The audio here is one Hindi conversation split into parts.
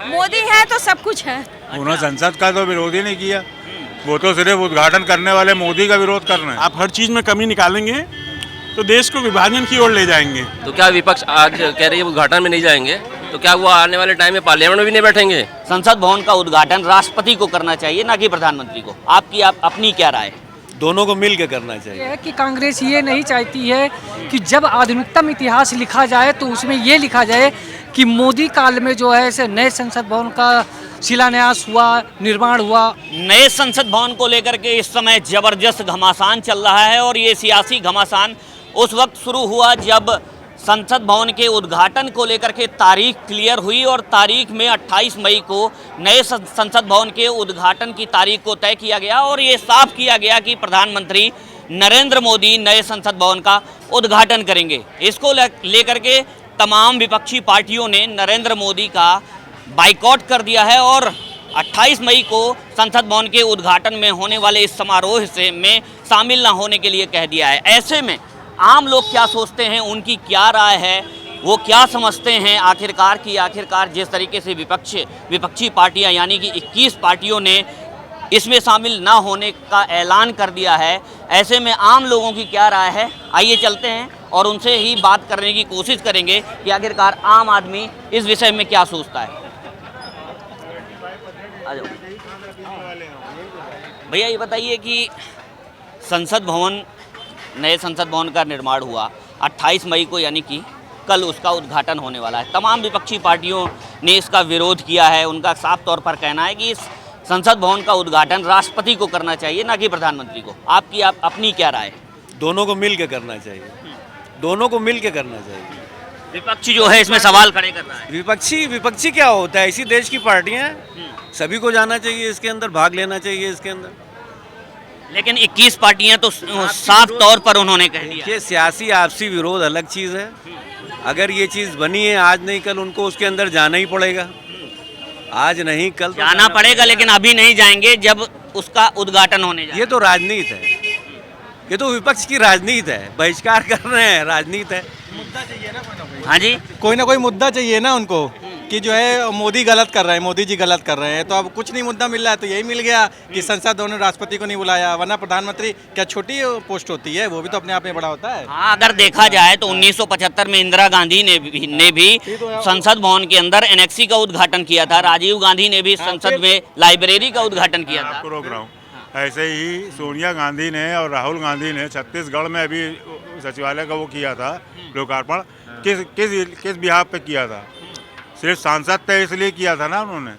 मोदी है तो सब कुछ है। उन्होंने संसद का तो विरोध ही नहीं किया, वो तो सिर्फ उद्घाटन करने वाले मोदी का विरोध कर रहे हैं। आप हर चीज़ में कमी निकालेंगे तो देश को विभाजन की ओर ले जाएंगे। तो क्या विपक्ष आज कह रही है उद्घाटन में नहीं जाएंगे, तो क्या वो आने वाले टाइम में पार्लियामेंट में भी नहीं बैठेंगे? संसद भवन का उद्घाटन राष्ट्रपति को करना चाहिए, ना कि प्रधानमंत्री को। आपकी अपनी क्या राय है? दोनों को मिल के करना चाहिए। ये है कि कांग्रेस ये नहीं चाहती है कि जब आधुनिकतम इतिहास लिखा जाए तो उसमें ये लिखा जाए कि मोदी काल में जो है ऐसे नए संसद भवन का शिलान्यास हुआ, निर्माण हुआ। नए संसद भवन को लेकर के इस समय जबरदस्त घमासान चल रहा है और ये सियासी घमासान उस वक्त शुरू हुआ जब संसद भवन के उद्घाटन को लेकर के तारीख क्लियर हुई और तारीख में 28 मई को नए संसद भवन के उद्घाटन की तारीख को तय किया गया और ये साफ किया गया कि प्रधानमंत्री नरेंद्र मोदी नए संसद भवन का उद्घाटन करेंगे। इसको लेकर के तमाम विपक्षी पार्टियों ने नरेंद्र मोदी का बाइकॉट कर दिया है और 28 मई को संसद भवन के उद्घाटन में होने वाले इस समारोह में शामिल न होने के लिए कह दिया है। ऐसे में आम लोग क्या सोचते हैं, उनकी क्या राय है, वो क्या समझते हैं आखिरकार जिस तरीके से विपक्षी पार्टियां यानी कि 21 पार्टियों ने इसमें शामिल ना होने का ऐलान कर दिया है, ऐसे में आम लोगों की क्या राय है, आइए चलते हैं और उनसे ही बात करने की कोशिश करेंगे कि आखिरकार आम आदमी इस विषय में क्या सोचता है। आ जाओ भैया, ये बताइए कि नए संसद भवन का निर्माण हुआ 28 मई को, यानी कि कल उसका उद्घाटन होने वाला है। तमाम विपक्षी पार्टियों ने इसका विरोध किया है। उनका साफ तौर पर कहना है कि इस संसद भवन का उद्घाटन राष्ट्रपति को करना चाहिए, ना कि प्रधानमंत्री को। आपकी अपनी क्या राय है? दोनों को मिल के करना चाहिए, दोनों को मिल के करना चाहिए। विपक्षी जो है इसमें सवाल खड़े कर रहा है। विपक्षी क्या होता है? इसी देश की पार्टियां हैं, सभी को जाना चाहिए इसके अंदर, भाग लेना चाहिए इसके अंदर। लेकिन 21 पार्टियां तो साफ तौर पर उन्होंने कह दिया। ये सियासी आपसी विरोध अलग चीज़ है। अगर ये चीज़ बनी है आज नहीं कल, उनको उसके अंदर जाना ही पड़ेगा। आज नहीं कल जाना पड़ेगा, लेकिन अभी नहीं जाएंगे जब उसका उद्घाटन होने जाए। ये तो राजनीति है, ये तो विपक्ष की राजनीति है। बहिष्कार कर रहे हैं, राजनीति है। मुद्दा चाहिए ना, हाँ जी, कोई ना कोई मुद्दा चाहिए ना उनको कि जो है मोदी गलत कर रहे हैं, मोदी जी गलत कर रहे हैं। तो अब कुछ नहीं मुद्दा मिल रहा है, तो यही मिल गया कि संसद भवन राष्ट्रपति को नहीं बुलाया। वरना प्रधानमंत्री क्या छोटी पोस्ट होती है? वो भी तो अपने आप में बड़ा होता है। हाँ, अगर देखा जाए तो 1975 में इंदिरा गांधी ने भी संसद भवन के अंदर एनेक्सी का उद्घाटन किया था। राजीव गांधी ने भी संसद में लाइब्रेरी का उद्घाटन किया था। प्रोग्राम ऐसे ही सोनिया गांधी ने और राहुल गांधी ने छत्तीसगढ़ में अभी सचिवालय का वो किया था लोकार्पण। किस बिहाफ पे किया था? सिर्फ सांसद थे इसलिए किया था ना उन्होंने।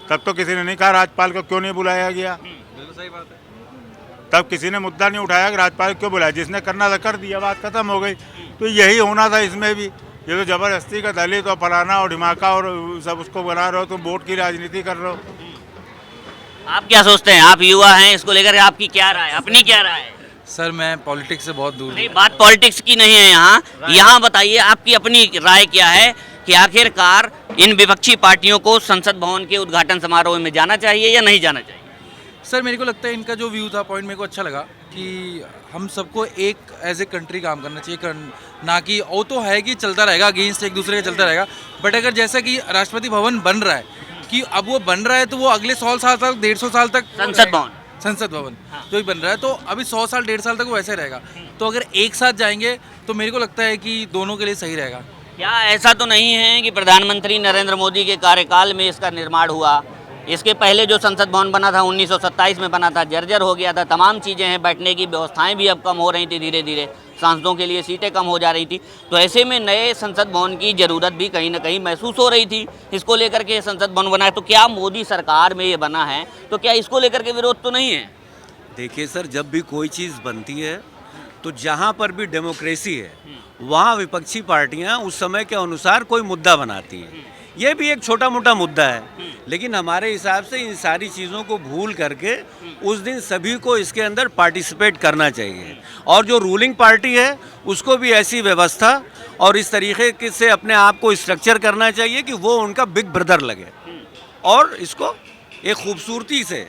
तब तो किसी ने नहीं कहा राज्यपाल को क्यों नहीं बुलाया गया। सही बात है। तब किसी ने मुद्दा नहीं उठाया कि राज्यपाल को क्यों बुलाया। जिसने करना था कर दिया, बात खत्म हो गई। तो यही होना था इसमें भी। ये तो जबरदस्ती का दलित और फलाना और ढिमाका और सब उसको बना रहे हो, तुम वोट की राजनीति कर रहे हो। आप क्या सोचते हैं? आप युवा हैं, इसको लेकर आपकी क्या राय, अपनी क्या राय है? सर मैं पॉलिटिक्स से बहुत दूर नहीं, बात पॉलिटिक्स की नहीं है यहाँ बताइए आपकी अपनी राय क्या है कि आखिरकार इन विपक्षी पार्टियों को संसद भवन के उद्घाटन समारोह में जाना चाहिए या नहीं जाना चाहिए? सर मेरे को लगता है इनका जो व्यू था, पॉइंट मेरे को अच्छा लगा कि हम सबको एक एज ए कंट्री काम करना चाहिए, ना कि वो तो है कि चलता रहेगा अगेंस्ट एक दूसरे का चलता रहेगा। बट अगर जैसा कि राष्ट्रपति भवन बन रहा है कि अब वो बन रहा है तो वो अगले 100 साल तक 150 साल तक संसद भवन जो भी बन रहा है, तो अभी 100 साल 1.5 साल तक वो वैसे रहेगा। तो अगर एक साथ जाएंगे तो मेरे को लगता है कि दोनों के लिए सही रहेगा। क्या ऐसा तो नहीं है कि प्रधानमंत्री नरेंद्र मोदी के कार्यकाल में इसका निर्माण हुआ? इसके पहले जो संसद भवन बना था 1927 में बना था, जर्जर हो गया था। तमाम चीज़ें हैं, बैठने की व्यवस्थाएं भी अब कम हो रही थी, धीरे धीरे सांसदों के लिए सीटें कम हो जा रही थी। तो ऐसे में नए संसद भवन की ज़रूरत भी कहीं ना कहीं महसूस हो रही थी। इसको लेकर के संसद भवन बना है, तो क्या मोदी सरकार में ये बना है तो क्या इसको लेकर के विरोध तो नहीं है? देखिए सर, जब भी कोई चीज़ बनती है तो जहाँ पर भी डेमोक्रेसी है वहाँ विपक्षी पार्टियाँ उस समय के अनुसार कोई मुद्दा बनाती हैं। ये भी एक छोटा मोटा मुद्दा है, लेकिन हमारे हिसाब से इन सारी चीज़ों को भूल करके उस दिन सभी को इसके अंदर पार्टिसिपेट करना चाहिए। और जो रूलिंग पार्टी है उसको भी ऐसी व्यवस्था और इस तरीके से अपने आप को स्ट्रक्चर करना चाहिए कि वो उनका बिग ब्रदर लगे और इसको एक खूबसूरती से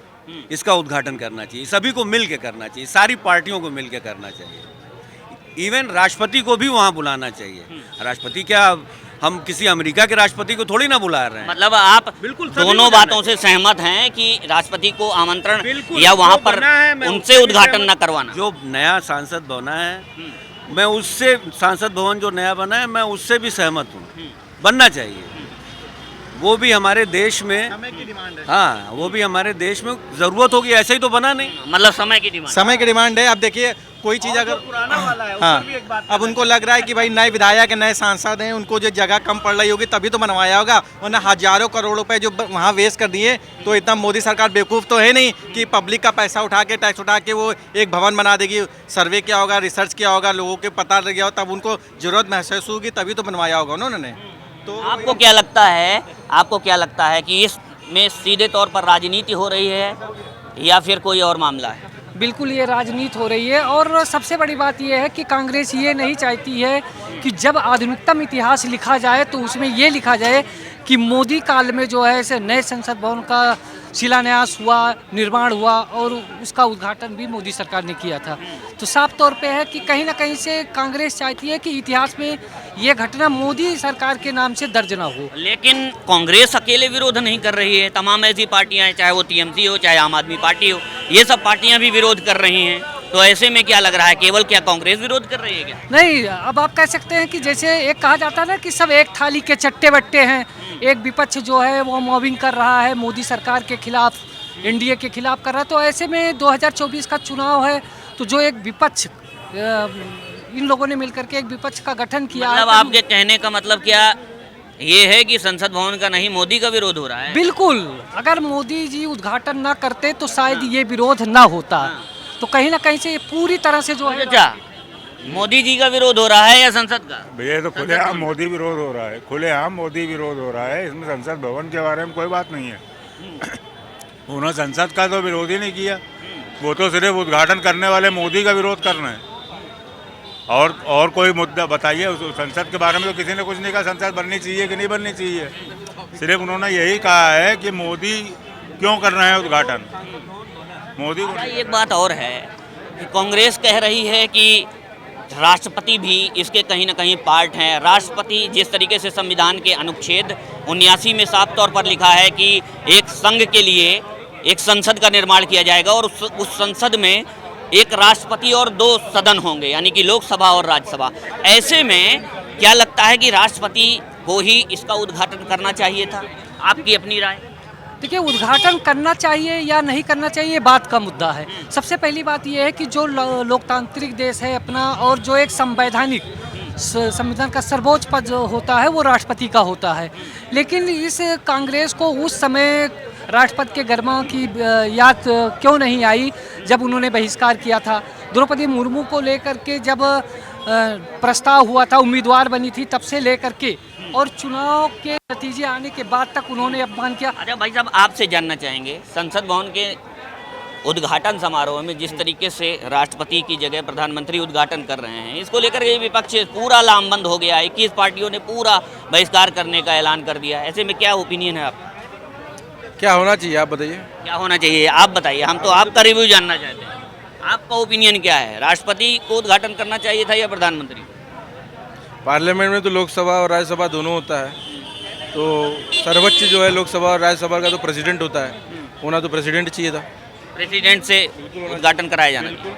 इसका उद्घाटन करना चाहिए। सभी को मिल के करना चाहिए, सारी पार्टियों को मिल के करना चाहिए। इवन राष्ट्रपति को भी वहाँ बुलाना चाहिए। राष्ट्रपति क्या हम किसी अमेरिका के राष्ट्रपति को थोड़ी ना बुला रहे हैं। मतलब आप बिल्कुल सभी दोनों को जाना बातों से सहमत हैं कि राष्ट्रपति को आमंत्रण बिल्कुल, या वहां जो पर बना है, मैं उनसे उससे भी उद्घाटन सहमत- न करवाना। जो नया सांसद बना है मैं उससे, सांसद भवन जो नया बना है मैं उससे भी सहमत हूँ, बनना चाहिए। वो भी हमारे देश में समय की डिमांड है। हाँ, वो भी हमारे देश में ज़रूरत होगी, ऐसे ही तो बना नहीं। मतलब समय की डिमांड। समय की डिमांड है। अब देखिए कोई चीज़ अगर पुराना वाला है हाँ, अब उनको लग रहा है कि भाई नए विधायक नए सांसद हैं, उनको जो जगह कम पड़ रही होगी तभी तो बनवाया होगा, वरना हजारों करोड़ रुपए जो वहाँ वेस्ट कर दिए। तो इतना मोदी सरकार बेवकूफ़ तो है नहीं कि पब्लिक का पैसा उठा के, टैक्स उठा के वो एक भवन बना देगी। सर्वे किया होगा, रिसर्च किया होगा, लोगों के पता लग गया हो, तब उनको जरूरत महसूस होगी, तभी तो बनवाया होगा उन्होंने। तो आपको क्या लगता है कि इसमें सीधे तौर पर राजनीति हो रही है या फिर कोई और मामला है? बिल्कुल ये राजनीति हो रही है। और सबसे बड़ी बात ये है कि कांग्रेस ये नहीं चाहती है कि जब आधुनिकतम इतिहास लिखा जाए तो उसमें ये लिखा जाए कि मोदी काल में जो है ऐसे नए संसद भवन का शिलान्यास हुआ, निर्माण हुआ और उसका उद्घाटन भी मोदी सरकार ने किया था। तो साफ तौर पे है कि कहीं ना कहीं से कांग्रेस चाहती है कि इतिहास में ये घटना मोदी सरकार के नाम से दर्ज ना हो। लेकिन कांग्रेस अकेले विरोध नहीं कर रही है, तमाम ऐसी पार्टियां हैं, चाहे वो टीएमसी हो चाहे आम आदमी पार्टी हो, ये सब पार्टियां भी विरोध कर रही हैं। तो ऐसे में क्या लग रहा है, केवल क्या कांग्रेस विरोध कर रही है क्या? नहीं, अब आप कह सकते हैं कि जैसे एक कहा जाता है ना कि सब एक थाली के चट्टे बट्टे हैं। एक विपक्ष जो है वो मॉबिंग कर रहा है मोदी सरकार के खिलाफ, एनडीए के खिलाफ कर रहा है। तो ऐसे में 2024 का चुनाव है, तो जो एक विपक्ष, इन लोगों ने मिलकर के एक विपक्ष का गठन किया। मतलब आपके कहने का मतलब क्या ये है कि संसद भवन का नहीं मोदी का विरोध हो रहा है? बिल्कुल, अगर मोदी जी उद्घाटन ना करते तो शायद ये विरोध ना होता। तो कहीं ना कहीं से ये पूरी तरह से जो है क्या मोदी जी का विरोध हो रहा है या संसद का? भैया तो खुलेआम मोदी विरोध हो रहा है, खुलेआम मोदी विरोध हो रहा है। इसमें संसद भवन के बारे में कोई बात नहीं है। उन्होंने संसद का तो विरोध ही नहीं किया, वो तो सिर्फ उद्घाटन करने वाले मोदी का विरोध कर रहे हैं। और कोई मुद्दा बताइए उस संसद के बारे में। तो किसी ने कुछ नहीं कहा संसद बननी चाहिए कि नहीं बननी चाहिए, सिर्फ उन्होंने यही कहा है कि मोदी क्यों कर रहे हैं उद्घाटन। मोदी को एक बात और है कि कांग्रेस कह रही है कि राष्ट्रपति भी इसके कहीं ना कहीं पार्ट हैं। राष्ट्रपति जिस तरीके से संविधान के अनुच्छेद 79 में साफ तौर पर लिखा है कि एक संघ के लिए एक संसद का निर्माण किया जाएगा और उस संसद में एक राष्ट्रपति और 2 सदन होंगे, यानी कि लोकसभा और राज्यसभा। ऐसे में क्या लगता है कि राष्ट्रपति को ही इसका उद्घाटन करना चाहिए था? आपकी अपनी राय? देखिए, उद्घाटन करना चाहिए या नहीं करना चाहिए बात का मुद्दा है। सबसे पहली बात यह है कि जो लोकतांत्रिक देश है अपना, और जो एक संविधान का सर्वोच्च पद जो होता है वो राष्ट्रपति का होता है। लेकिन इस कांग्रेस को उस समय राष्ट्रपति के गरिमा की याद क्यों नहीं आई जब उन्होंने बहिष्कार किया था? द्रौपदी मुर्मू को लेकर के जब प्रस्ताव हुआ था, उम्मीदवार बनी थी, तब से लेकर के और चुनाव के नतीजे आने के बाद तक उन्होंने अपमान किया। अच्छा भाई साहब, आपसे जानना चाहेंगे संसद भवन के उद्घाटन समारोह में जिस तरीके से राष्ट्रपति की जगह प्रधानमंत्री उद्घाटन कर रहे हैं, इसको लेकर ये विपक्ष पूरा लामबंद हो गया है। 21 पार्टियों ने पूरा बहिष्कार करने का ऐलान कर दिया। ऐसे में क्या ओपिनियन है आपका? क्या होना चाहिए आप बताइए? क्या होना चाहिए आप बताइए, हम तो आपका रिव्यू जानना चाहते हैं। आपका ओपिनियन क्या है, राष्ट्रपति को उद्घाटन करना चाहिए था या प्रधानमंत्री? पार्लियामेंट में तो लोकसभा और राज्यसभा दोनों होता है, तो सर्वोच्च जो है लोकसभा और राज्यसभा का तो प्रेसिडेंट होता है, होना तो प्रेसिडेंट चाहिए था। प्रेसिडेंट से उद्घाटन कराया जाना चाहिए,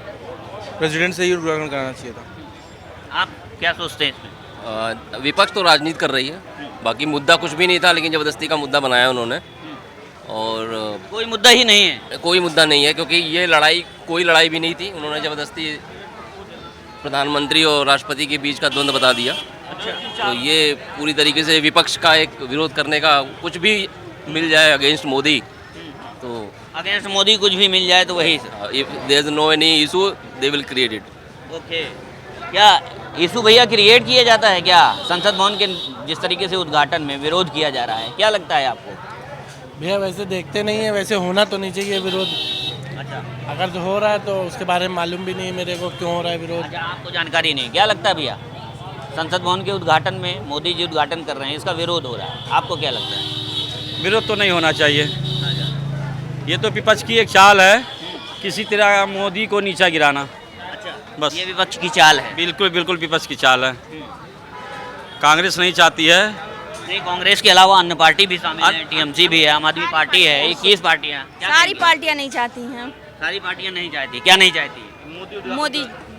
प्रेसिडेंट से ही उद्घाटन कराना चाहिए था। आप क्या सोचते हैं इसमें? विपक्ष तो राजनीति कर रही है, बाकी मुद्दा कुछ भी नहीं था, लेकिन ज़बरदस्ती का मुद्दा बनाया उन्होंने। और कोई मुद्दा ही नहीं है? कोई मुद्दा नहीं है, क्योंकि ये लड़ाई कोई लड़ाई भी नहीं थी। उन्होंने ज़बरदस्ती प्रधानमंत्री और राष्ट्रपति के बीच का द्वंद्व बता दिया। तो ये पूरी तरीके से विपक्ष का एक विरोध करने का, कुछ भी मिल जाए अगेंस्ट मोदी, तो अगेंस्ट मोदी कुछ भी मिल जाए तो वही। If there is no any issue they will create it. Okay, क्या इशू भैया क्रिएट किया जाता है क्या? संसद भवन के जिस तरीके से उद्घाटन में विरोध किया जा रहा है, क्या लगता है आपको? भैया वैसे देखते नहीं है, वैसे होना तो नहीं चाहिए विरोध। अच्छा, अगर तो हो रहा है तो उसके बारे में मालूम भी नहीं मेरे को क्यों हो रहा है विरोध। अच्छा, आपको जानकारी नहीं। क्या लगता है भैया, संसद भवन के उद्घाटन में मोदी जी उद्घाटन कर रहे हैं, इसका विरोध हो रहा है, आपको क्या लगता है? विरोध तो नहीं होना चाहिए, ये तो विपक्ष की एक चाल है, किसी तरह मोदी को नीचा गिराना। अच्छा, बस ये विपक्ष की चाल है? बिल्कुल बिल्कुल विपक्ष की चाल है। कांग्रेस नहीं चाहती है। नहीं, कांग्रेस के अलावा अन्य पार्टी भी शामिल है, टीएमसी भी है, आम आदमी पार्टी है, 21 पार्टियां। सारी पार्टियां नहीं चाहती हैं। सारी पार्टियां नहीं चाहती, क्या नहीं चाहती?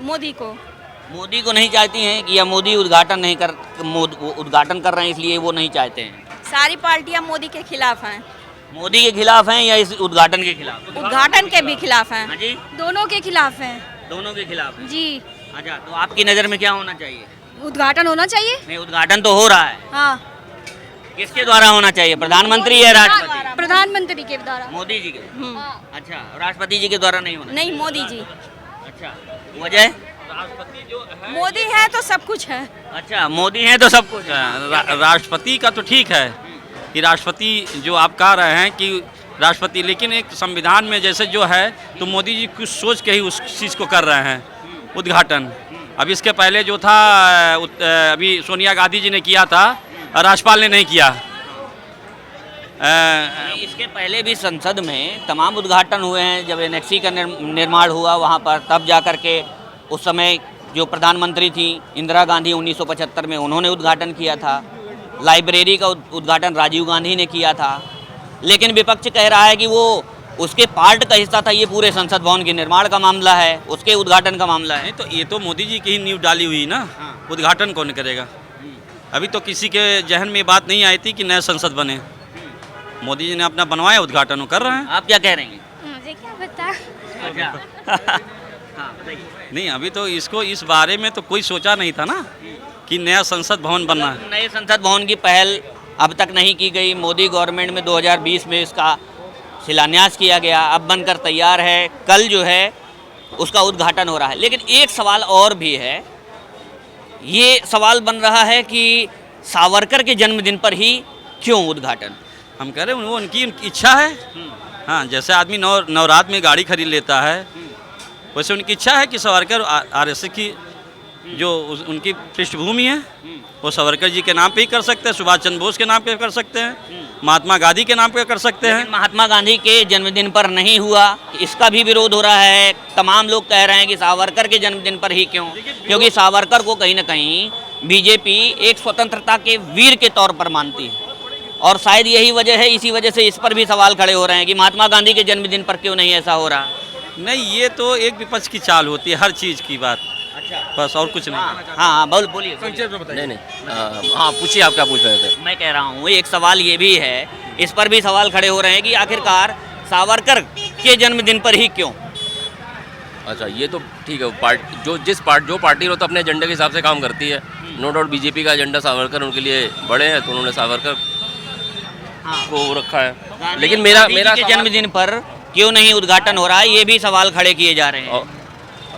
मोदी को मोदी को नहीं चाहती हैं कि या मोदी उद्घाटन नहीं कर उद्घाटन कर रहे हैं इसलिए वो नहीं चाहते हैं? सारी पार्टियां मोदी के खिलाफ हैं। मोदी के खिलाफ हैं या इस उद्घाटन के खिलाफ? उद्घाटन के भी खिलाफ हैं। हाँ जी, दोनों के खिलाफ हैं। दोनों के खिलाफ हैं। जी, अच्छा, तो आपकी नज़र में क्या होना चाहिए? उद्घाटन होना चाहिए। नहीं, उद्घाटन तो हो रहा है, हाँ, किसके द्वारा होना चाहिए? प्रधानमंत्री या राष्ट्रपति? प्रधानमंत्री के द्वारा। मोदी जी के। अच्छा, राष्ट्रपति जी के द्वारा नहीं होना? नहीं, मोदी जी। अच्छा, वजह? मोदी है तो सब कुछ है। अच्छा, मोदी है तो सब कुछ है। राष्ट्रपति का तो ठीक है कि राष्ट्रपति जो आप कह रहे हैं कि राष्ट्रपति, लेकिन एक संविधान में जैसे जो है तो मोदी जी कुछ सोच के ही उस चीज़ को कर रहे हैं उद्घाटन। अब इसके पहले जो था अभी सोनिया गांधी जी ने किया था, राज्यपाल ने नहीं किया। इसके पहले भी संसद में तमाम उद्घाटन हुए हैं। जब एनेक्सी का निर्माण हुआ वहाँ पर, तब जा कर के उस समय जो प्रधानमंत्री थी इंदिरा गांधी 1975 में, उन्होंने उद्घाटन किया था। लाइब्रेरी का उद्घाटन राजीव गांधी ने किया था। लेकिन विपक्ष कह रहा है कि वो उसके पार्ट का हिस्सा था, ये पूरे संसद भवन के निर्माण का मामला है, उसके उद्घाटन का मामला है। नहीं तो ये तो मोदी जी की ही नींव डाली हुई ना, उद्घाटन कौन करेगा? अभी तो किसी के जहन में बात नहीं आई थी कि नया संसद बने। मोदी जी ने अपना बनवाया, उद्घाटन कर रहे हैं। आप क्या कह रहे हैं? मुझे क्या पता। अच्छा नहीं, अभी तो इसको इस बारे में तो कोई सोचा नहीं था ना कि नया संसद भवन बनना है। नए संसद भवन की पहल अब तक नहीं की गई। मोदी गवर्नमेंट में 2020 में इसका शिलान्यास किया गया, अब बनकर तैयार है। कल जो है उसका उद्घाटन हो रहा है। लेकिन एक सवाल और भी है, ये सवाल बन रहा है कि सावरकर के जन्मदिन पर ही क्यों उद्घाटन? हम कह रहे हैं वो उनकी इच्छा है। हाँ, जैसे आदमी नवरात में गाड़ी खरीद लेता है, वैसे उनकी इच्छा है कि सावरकर आरएसएस की जो उनकी पृष्ठभूमि है वो सावरकर जी के नाम पे ही कर सकते हैं, सुभाष चंद्र बोस के नाम पे कर सकते हैं, महात्मा गांधी के नाम पे कर सकते हैं। महात्मा गांधी के जन्मदिन पर नहीं हुआ, इसका भी विरोध हो रहा है। तमाम लोग कह रहे हैं कि सावरकर के जन्मदिन पर ही क्यों? क्योंकि सावरकर को कहीं ना कहीं बीजेपी एक स्वतंत्रता के वीर के तौर पर मानती है, और शायद यही वजह है, इसी वजह से इस पर भी सवाल खड़े हो रहे हैं कि महात्मा गांधी के जन्मदिन पर क्यों नहीं ऐसा हो रहा? नहीं, ये तो एक विपक्ष की चाल होती है हर चीज़ की बात। अच्छा, बस और कुछ नहीं। हाँ, बोलिए। नहीं, हाँ पूछिए, आप क्या पूछ रहे थे? मैं कह रहा हूँ एक सवाल ये भी है, इस पर भी सवाल खड़े हो रहे हैं कि आखिरकार सावरकर के जन्मदिन पर ही क्यों? अच्छा, ये तो ठीक है। जो पार्टी हो तो अपने एजेंडे के हिसाब से काम करती है। नो डाउट बीजेपी का एजेंडा सावरकर उनके लिए बड़े हैं, तो उन्होंने सावरकर को रखा है। लेकिन मेरा के जन्मदिन पर क्यों नहीं उद्घाटन हो रहा है, ये भी सवाल खड़े किए जा रहे हैं।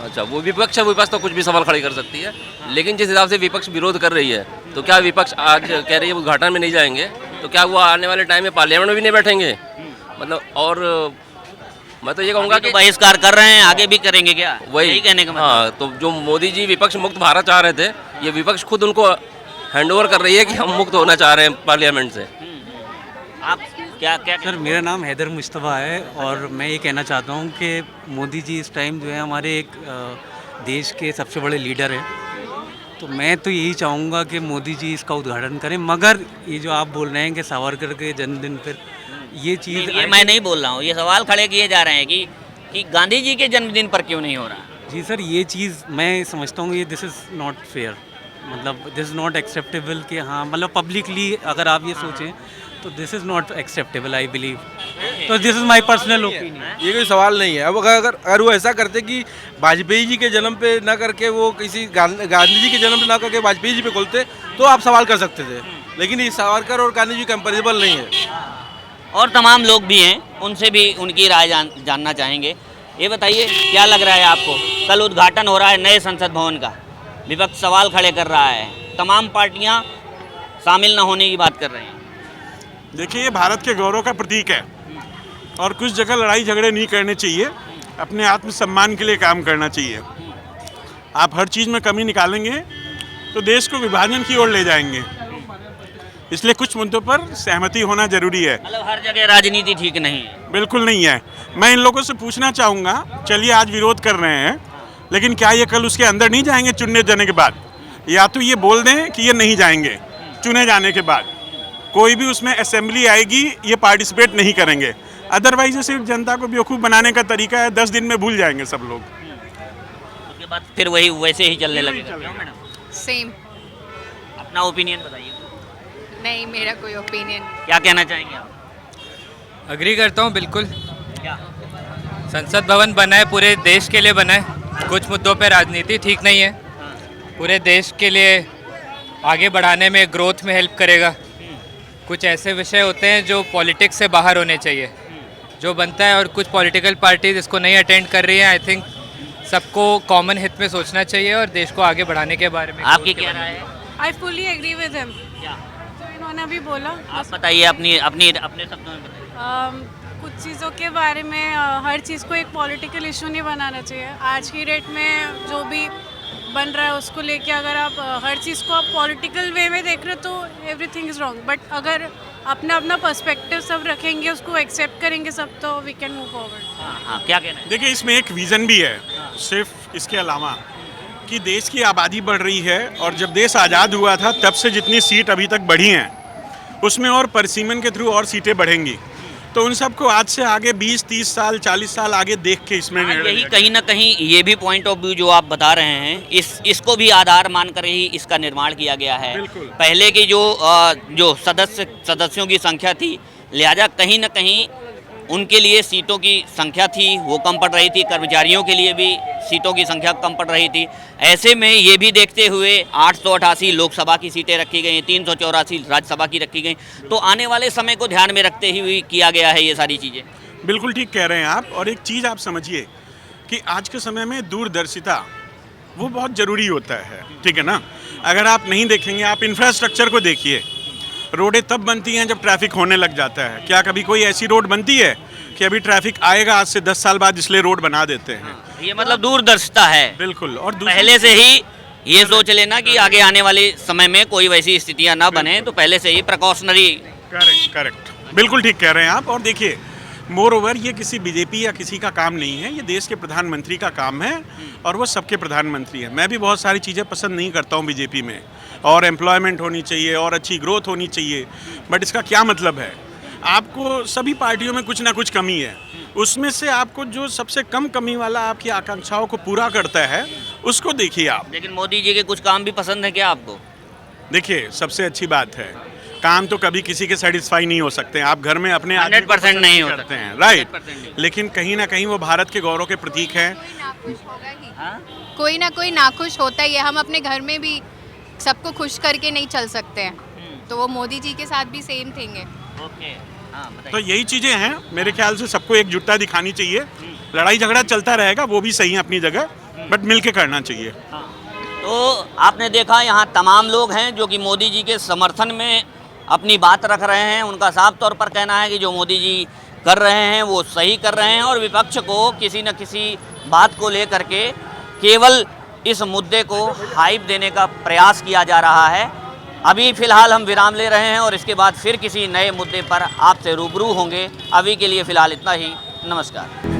अच्छा, वो विपक्ष तो कुछ भी सवाल खड़े कर सकती है। लेकिन जिस हिसाब से विपक्ष विरोध कर रही है, तो क्या विपक्ष आज कह रही है उद्घाटन में नहीं जाएंगे, तो क्या वो आने वाले टाइम में पार्लियामेंट में भी नहीं बैठेंगे? मतलब, और मैं तो ये कहूँगा कि बहिष्कार कर रहे हैं, आगे भी करेंगे क्या? वही कहने का मतलब। हाँ, तो जो मोदी जी विपक्ष मुक्त भारत चाह रहे थे, ये विपक्ष खुद उनको हैंडओवर कर रही है कि हम मुक्त होना चाह रहे हैं पार्लियामेंट से। आप क्या सर, मेरा नाम हैदर मुस्तफ़ा है और मैं ये कहना चाहता हूँ कि मोदी जी इस टाइम जो है हमारे एक देश के सबसे बड़े लीडर हैं, तो मैं तो यही चाहूँगा कि मोदी जी इसका उद्घाटन करें। मगर ये जो आप बोल रहे हैं कि सावरकर के जन्मदिन पर ये चीज़, ये मैं नहीं बोल रहा हूँ, ये सवाल खड़े किए जा रहे हैं कि गांधी जी के जन्मदिन पर क्यों नहीं हो रहा? जी सर, ये चीज़ मैं समझता हूँ ये दिस इज़ नॉट फेयर, मतलब दिस इज़ नॉट एक्सेप्टेबल कि हाँ, मतलब पब्लिकली अगर आप ये सोचें तो this is not acceptable, I believe. तो this is my personal opinion. ये कोई सवाल नहीं है। अब अगर वो ऐसा करते कि वाजपेयी जी के जन्म पे ना करके वो किसी गांधी जी के जन्म पे ना करके वाजपेयी जी पे खोलते, तो आप सवाल कर सकते थे। लेकिन ये सावरकर और गांधी जी कंपेरेबल नहीं है। और तमाम लोग भी हैं, उनसे भी उनकी राय जानना चाहेंगे। ये बताइए, क्या लग रहा है आपको? कल उद्घाटन हो रहा है नए संसद भवन का, विपक्ष सवाल खड़े कर रहा है, तमाम पार्टियां शामिल न होने की बात कर रहे हैं। देखिए, ये भारत के गौरव का प्रतीक है और कुछ जगह लड़ाई झगड़े नहीं करने चाहिए, अपने आत्मसम्मान के लिए काम करना चाहिए। आप हर चीज़ में कमी निकालेंगे तो देश को विभाजन की ओर ले जाएंगे, इसलिए कुछ मुद्दों पर सहमति होना जरूरी है। मतलब हर जगह राजनीति ठीक नहीं है? बिल्कुल नहीं है। मैं इन लोगों से पूछना चाहूँगा, चलिए आज विरोध कर रहे हैं, लेकिन क्या ये कल उसके अंदर नहीं जाएंगे चुनने जाने के बाद? या तो ये बोल दें कि ये नहीं जाएंगे चुने जाने के बाद, कोई भी उसमें असेंबली आएगी ये पार्टिसिपेट नहीं करेंगे, अदरवाइज ये सिर्फ जनता को बेवकूफ़ बनाने का तरीका है। 10 दिन में भूल जाएंगे सब लोग, उसके बाद फिर वही वैसे ही चलने लगेगा। क्यों मैडम? सेम। अपना ओपिनियन बताइए, नहीं, मेरा कोई ओपिनियन। क्या कहना चाहेंगे आप? अग्री करता हूँ बिल्कुल। क्या? संसद भवन बना है पूरे देश के लिए बना है, कुछ मुद्दों पे राजनीति ठीक नहीं है, पूरे देश के लिए आगे बढ़ाने में, ग्रोथ में हेल्प करेगा। कुछ ऐसे विषय होते हैं जो पॉलिटिक्स से बाहर होने चाहिए, जो बनता है, और कुछ पॉलिटिकल पार्टीज इसको नहीं अटेंड कर रही हैं। आई थिंक सबको कॉमन हित में सोचना चाहिए और देश को आगे बढ़ाने के बारे में। आपकी क्या राय है? I fully agree with him. क्या जो इन्होंने अभी बोला, आप बताइए, अपने शब्दों में बताइए। कुछ चीज़ों के बारे में हर चीज़ को एक पॉलिटिकल इशू नहीं बनाना चाहिए। आज की डेट में जो भी बन रहा है उसको लेके अगर आप हर चीज़ को आप पॉलिटिकल वे में देख रहे हो तो एवरीथिंग इज़ रॉन्ग, बट अगर अपना अपना पर्सपेक्टिव सब रखेंगे, उसको एक्सेप्ट करेंगे सब, तो वी कैन मूव फॉरवर्ड। हाँ, क्या कहना है? देखिए इसमें एक विज़न भी है, सिर्फ इसके अलावा कि देश की आबादी बढ़ रही है, और जब देश आज़ाद हुआ था तब से जितनी सीट अभी तक बढ़ी हैं उसमें और परिसीमन के थ्रू और सीटें बढ़ेंगी, तो उन सबको आज से आगे 20-30 साल 40 साल आगे देख के इसमें यही कहीं ना कहीं ये भी पॉइंट ऑफ व्यू जो आप बता रहे हैं, इसको भी आधार मानकर ही इसका निर्माण किया गया है। पहले की जो सदस्यों की संख्या थी, लिहाजा कहीं ना कहीं उनके लिए सीटों की संख्या थी वो कम पड़ रही थी, कर्मचारियों के लिए भी सीटों की संख्या कम पड़ रही थी। ऐसे में ये भी देखते हुए 888 लोकसभा की सीटें रखी गई, 384 राज्यसभा की रखी गई, तो आने वाले समय को ध्यान में रखते हुए किया गया है ये सारी चीज़ें। बिल्कुल ठीक कह रहे हैं आप। और एक चीज़ आप समझिए कि आज के समय में दूरदर्शिता वो बहुत ज़रूरी होता है, ठीक है ना। अगर आप नहीं देखेंगे, आप इंफ्रास्ट्रक्चर को देखिए, रोडें तब बनती हैं जब ट्रैफिक होने लग जाता है। क्या कभी कोई ऐसी रोड बनती है कि अभी ट्रैफिक आएगा आज से 10 साल बाद इसलिए रोड बना देते हैं? ये मतलब दूरदर्शिता है। बिल्कुल। और पहले से ही ये सोच लेना कि आगे आने वाले समय में कोई वैसी स्थितियां ना बने, तो पहले से ही प्रिकॉशनरी। करेक्ट, बिल्कुल ठीक कह रहे हैं आप। और देखिए मोर ओवर ये किसी बीजेपी या किसी का काम नहीं है, ये देश के प्रधानमंत्री का काम है, और वो सबके प्रधानमंत्री हैं। मैं भी बहुत सारी चीज़ें पसंद नहीं करता हूँ बीजेपी में, और एम्प्लॉयमेंट होनी चाहिए और अच्छी ग्रोथ होनी चाहिए, बट इसका क्या मतलब है? आपको सभी पार्टियों में कुछ ना कुछ कमी है, उसमें से आपको जो सबसे कम कमी वाला आपकी आकांक्षाओं को पूरा करता है उसको देखिए आप। लेकिन मोदी जी के कुछ काम भी पसंद है क्या आपको? देखिए सबसे अच्छी बात है, काम तो कभी किसी के सेटिस्फाई नहीं हो सकते हैं। आप घर में अपने 100% नहीं करते हैं, राइट, लेकिन कहीं ना कहीं वो भारत के गौरव के प्रतीक हैं। कोई ना कोई नाखुश होता ही है। हम अपने घर में भी सबको खुश करके नहीं चल सकते हैं, तो वो मोदी जी के साथ भी सेम थिंग है। ओके, तो यही चीज़ें हैं, मेरे ख्याल से सबको एकजुटता दिखानी चाहिए। लड़ाई झगड़ा चलता रहेगा, वो भी सही है अपनी जगह, बट मिलके करना चाहिए। तो आपने देखा यहाँ तमाम लोग हैं जो कि मोदी जी के समर्थन में अपनी बात रख रहे हैं। उनका साफ तौर पर कहना है कि जो मोदी जी कर रहे हैं वो सही कर रहे हैं, और विपक्ष को किसी न किसी बात को लेकर के केवल इस मुद्दे को हाइप देने का प्रयास किया जा रहा है। अभी फ़िलहाल हम विराम ले रहे हैं और इसके बाद फिर किसी नए मुद्दे पर आपसे रूबरू होंगे। अभी के लिए फ़िलहाल इतना ही। नमस्कार।